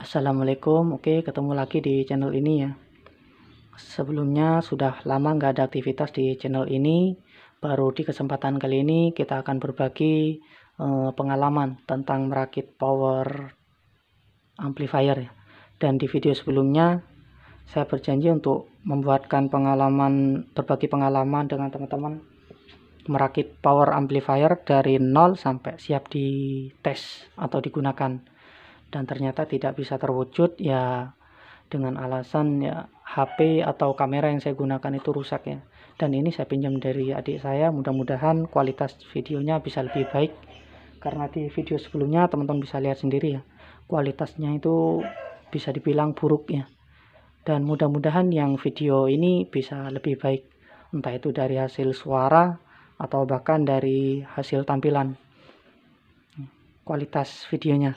Assalamualaikum, oke ketemu lagi di channel ini ya. Sebelumnya sudah lama nggak ada aktivitas di channel ini. Baru di kesempatan kali ini kita akan berbagi pengalaman tentang merakit power amplifier ya. Dan di video sebelumnya saya berjanji untuk membuatkan berbagi pengalaman dengan teman-teman merakit power amplifier dari nol sampai siap dites atau digunakan. Dan ternyata tidak bisa terwujud ya, dengan alasan ya HP atau kamera yang saya gunakan itu rusak ya. Dan ini saya pinjam dari adik saya, mudah-mudahan kualitas videonya bisa lebih baik, karena di video sebelumnya teman-teman bisa lihat sendiri ya, kualitasnya itu bisa dibilang buruk ya. Dan mudah-mudahan yang video ini bisa lebih baik, entah itu dari hasil suara atau bahkan dari hasil tampilan kualitas videonya.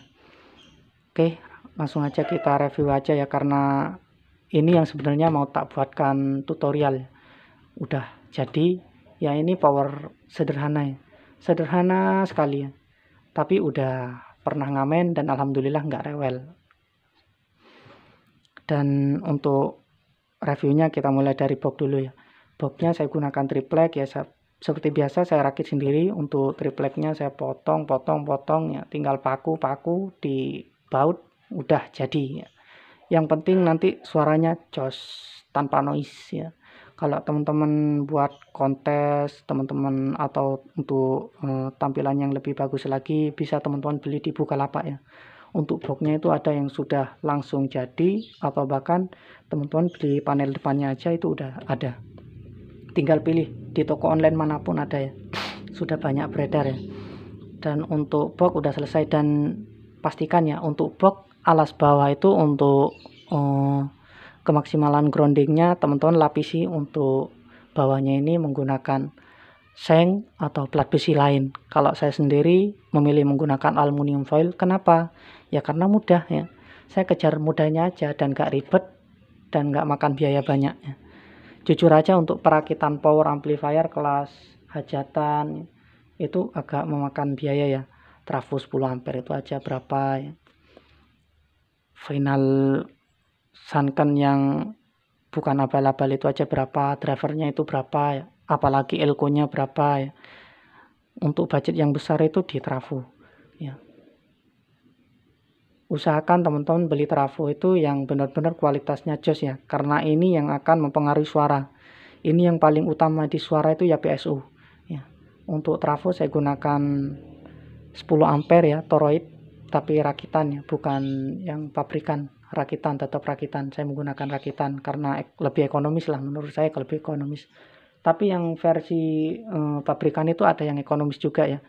Oke, langsung aja kita review aja ya, karena ini yang sebenarnya mau tak buatkan tutorial. Udah jadi ya, ini power sederhana ya. Sederhana sekali ya. Tapi udah pernah ngamen dan alhamdulillah nggak rewel. Dan untuk reviewnya kita mulai dari box dulu ya. Boxnya saya gunakan triplek ya. Seperti biasa saya rakit sendiri. Untuk tripleknya saya potong ya, tinggal paku di baut udah jadi ya. Yang penting nanti suaranya jos tanpa noise ya. Kalau teman-teman buat kontes teman-teman atau untuk tampilan yang lebih bagus lagi, bisa teman-teman beli di Bukalapak ya. Untuk boxnya itu ada yang sudah langsung jadi, atau bahkan teman-teman beli panel depannya aja itu udah ada. Tinggal pilih di toko online manapun ada ya. Sudah banyak beredar ya. Dan untuk box udah selesai. Dan pastikan ya, untuk box alas bawah itu untuk kemaksimalan groundingnya teman-teman lapisi untuk bawahnya ini menggunakan seng atau plat besi lain. Kalau saya sendiri memilih menggunakan aluminium foil. Kenapa? Ya karena mudah ya. Saya kejar mudahnya aja dan gak ribet dan gak makan biaya banyak ya. Jujur aja untuk perakitan power amplifier kelas hajatan itu agak memakan biaya ya. Trafo 10 ampere itu aja berapa ya. Final sunken yang bukan abal-abal itu aja berapa, drivernya itu berapa ya, apalagi elko nya berapa ya. Untuk budget yang besar itu di trafo ya. Usahakan teman-teman beli trafo itu yang benar-benar kualitasnya jos ya, karena ini yang akan mempengaruhi suara. Ini yang paling utama di suara itu ya PSU ya. Untuk trafo saya gunakan 10 ampere ya, toroid, tapi rakitan ya, bukan yang pabrikan. Rakitan, tetap rakitan. Saya menggunakan rakitan karena lebih ekonomis lah, menurut saya lebih ekonomis. Tapi yang versi pabrikan itu ada yang ekonomis juga ya.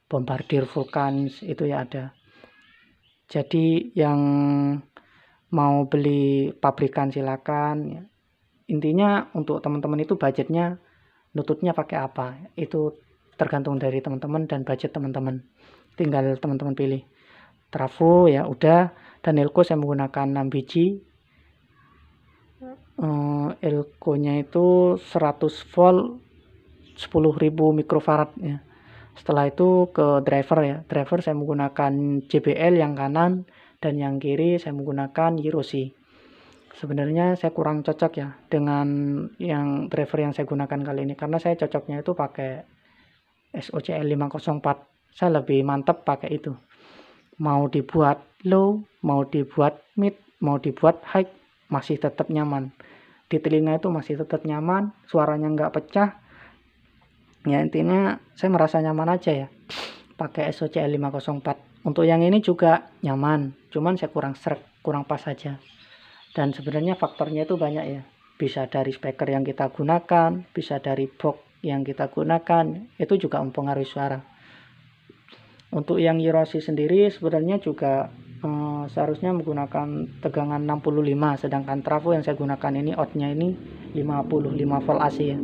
Bombardier Vulcans itu ya ada. Jadi yang mau beli pabrikan silakan ya. Intinya untuk teman-teman itu budgetnya nututnya pakai apa, itu tergantung dari teman-teman dan budget teman-teman. Tinggal teman-teman pilih. Trafo ya udah, dan elko saya menggunakan 6 biji. Elko nya itu 100 volt 10.000 mikrofarad ya. Setelah itu ke driver ya. Driver saya menggunakan JBL yang kanan, dan yang kiri saya menggunakan Hiroshi. Sebenarnya saya kurang cocok ya dengan yang driver yang saya gunakan kali ini, karena saya cocoknya itu pakai SOCL 504. Saya lebih mantap pakai itu. Mau dibuat low, mau dibuat mid, mau dibuat high, masih tetap nyaman. Di telinga itu masih tetap nyaman, suaranya nggak pecah. Ya intinya saya merasa nyaman aja ya pakai SOCL 504. Untuk yang ini juga nyaman, cuman saya kurang sreg, kurang pas aja. Dan sebenarnya faktornya itu banyak ya. Bisa dari speaker yang kita gunakan, bisa dari box yang kita gunakan, itu juga mempengaruhi suara. Untuk yang Hiroshi sendiri sebenarnya juga seharusnya menggunakan tegangan 65, sedangkan trafo yang saya gunakan ini outnya ini 55 volt AC ya.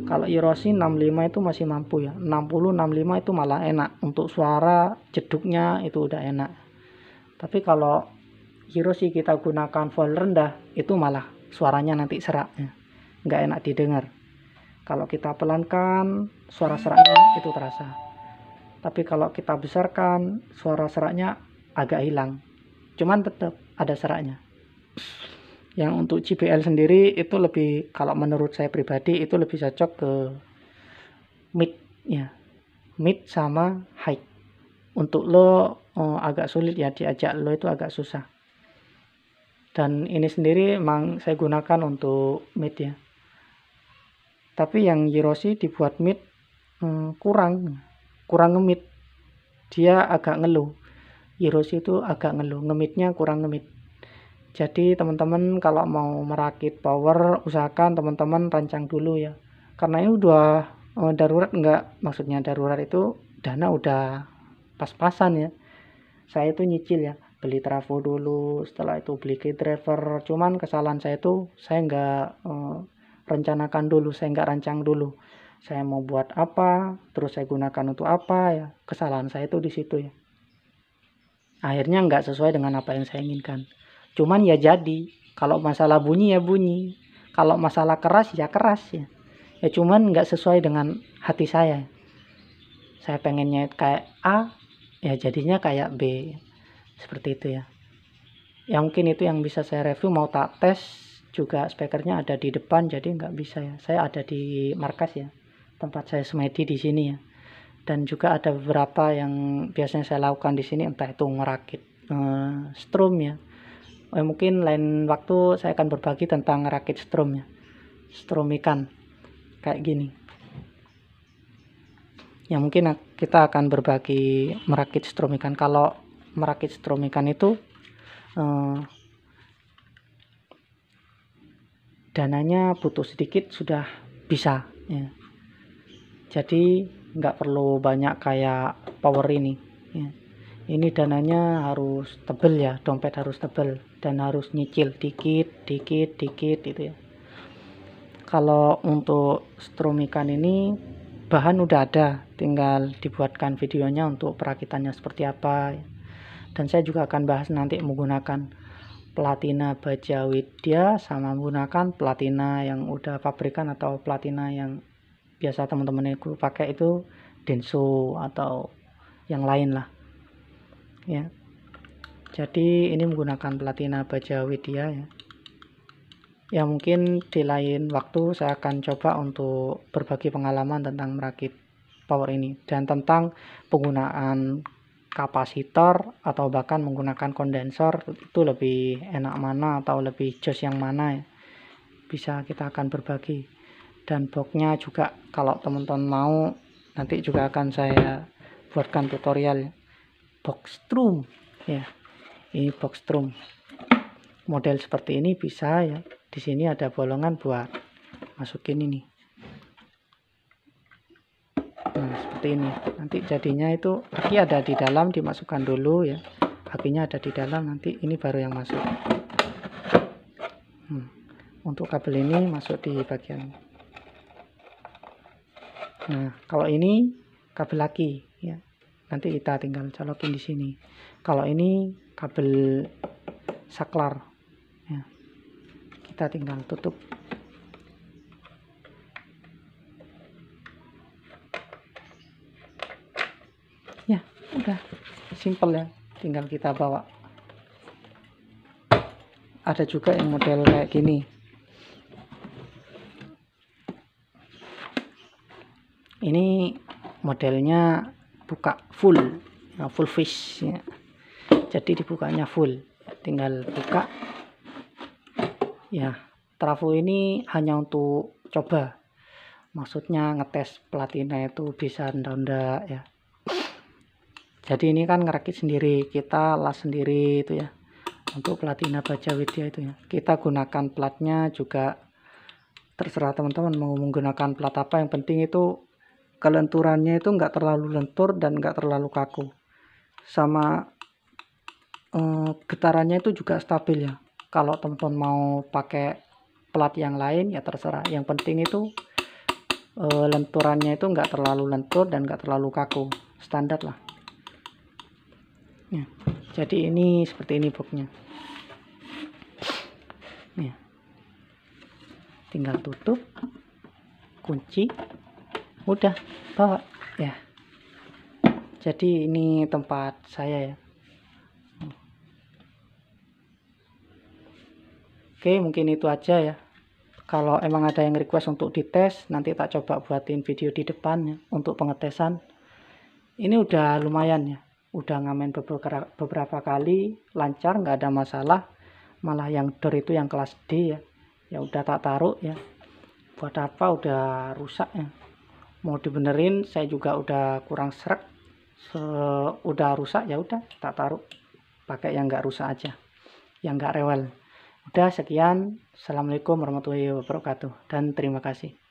Kalau Hiroshi 65 itu masih mampu ya. 65 itu malah enak. Untuk suara jeduknya itu udah enak. Tapi kalau Hiroshi kita gunakan volt rendah, itu malah suaranya nanti serak ya. Nggak enak didengar. Kalau kita pelankan, suara seraknya itu terasa. Tapi kalau kita besarkan, suara seraknya agak hilang, cuman tetap ada seraknya. Yang untuk JBL sendiri itu lebih, kalau menurut saya pribadi itu lebih cocok ke mid ya, mid sama high. Untuk low agak sulit ya, diajak low itu agak susah. Dan ini sendiri memang saya gunakan untuk mid ya. Tapi yang Yerosi dibuat mid kurang ngemid. Dia agak ngeluh. Yerosi itu agak ngeluh, ngemidnya kurang ngemid. Jadi teman-teman kalau mau merakit power, usahakan teman-teman rancang dulu ya. Karena ini udah darurat, enggak, maksudnya darurat itu dana udah pas-pasan ya. Saya itu nyicil ya, beli trafo dulu, setelah itu beli key driver. Cuman kesalahan saya itu saya enggak rencanakan dulu, saya enggak rancang dulu. Saya mau buat apa, terus saya gunakan untuk apa ya. Kesalahan saya itu di situ ya. Akhirnya enggak sesuai dengan apa yang saya inginkan. Cuman ya jadi, kalau masalah bunyi ya bunyi, kalau masalah keras ya keras ya. Ya cuman nggak sesuai dengan hati saya. Saya pengennya kayak A, ya jadinya kayak B. Seperti itu ya. Ya mungkin itu yang bisa saya review, mau tak tes juga speakernya ada di depan, jadi nggak bisa ya. Saya ada di markas ya, tempat saya semedi di sini ya. Dan juga ada beberapa yang biasanya saya lakukan di sini, entah itu ngerakit strum ya. Mungkin lain waktu saya akan berbagi tentang rakit strum ya, strum ikan kayak gini ya. Mungkin kita akan berbagi merakit strum ikan. Kalau merakit strum ikan itu dananya butuh sedikit sudah bisa ya. Jadi nggak perlu banyak kayak power ini ya. Ini dananya harus tebel ya, dompet harus tebel dan harus nyicil dikit gitu ya. Kalau untuk strum ikan ini bahan udah ada, tinggal dibuatkan videonya untuk perakitannya seperti apa. Dan saya juga akan bahas nanti menggunakan platina baja Widya sama menggunakan platina yang udah pabrikan atau platina yang biasa teman-teman itu pakai itu Denso atau yang lain lah ya. Jadi ini menggunakan platina baja Widya ya. Ya mungkin di lain waktu saya akan coba untuk berbagi pengalaman tentang merakit power ini dan tentang penggunaan kapasitor atau bahkan menggunakan kondensor itu lebih enak mana atau lebih jos yang mana ya. Bisa kita akan berbagi. Dan boxnya juga kalau teman-teman mau nanti juga akan saya buatkan tutorial box strum ya. Ini box strum model seperti ini bisa ya. Di sini ada bolongan buat masukin ini. Nah, seperti ini. Nanti jadinya itu aki ada di dalam, dimasukkan dulu ya. Akinya ada di dalam, nanti ini baru yang masuk. Untuk kabel ini masuk di bagian. Nah, kalau ini kabel aki ya. Nanti kita tinggal colokin di sini. Kalau ini kabel saklar ya. Kita tinggal tutup. Ya, udah simple ya. Tinggal kita bawa. Ada juga yang model kayak gini. Ini modelnya buka full ya, full fish ya. Jadi dibukanya full, tinggal buka ya. Trafo ini hanya untuk coba, maksudnya ngetes platina itu bisa ndak ya. Jadi ini kan ngerakit sendiri, kita las sendiri itu ya. Untuk platina baja Widya itu ya, kita gunakan platnya juga terserah teman-teman mau menggunakan plat apa. Yang penting itu kelenturannya itu enggak terlalu lentur dan enggak terlalu kaku, sama getarannya itu juga stabil ya. Kalau teman-teman mau pakai plat yang lain ya terserah, yang penting itu lenturannya itu enggak terlalu lentur dan enggak terlalu kaku, standar lah ya. Jadi ini seperti ini boxnya ya. Tinggal tutup, kunci, udah bawa ya. Jadi ini tempat saya ya, Oke, mungkin itu aja ya. Kalau emang ada yang request untuk dites, nanti tak coba buatin video di depan ya, untuk pengetesan. Ini udah lumayan ya, udah ngamen beberapa kali, lancar, nggak ada masalah. Malah yang door itu yang kelas D ya, ya udah tak taruh ya. Buat apa, udah rusak ya. Mau dibenerin, saya juga udah kurang srek. Udah rusak ya udah tak taruh, pakai yang nggak rusak aja, yang nggak rewel. Udah sekian, assalamualaikum warahmatullahi wabarakatuh, dan terima kasih.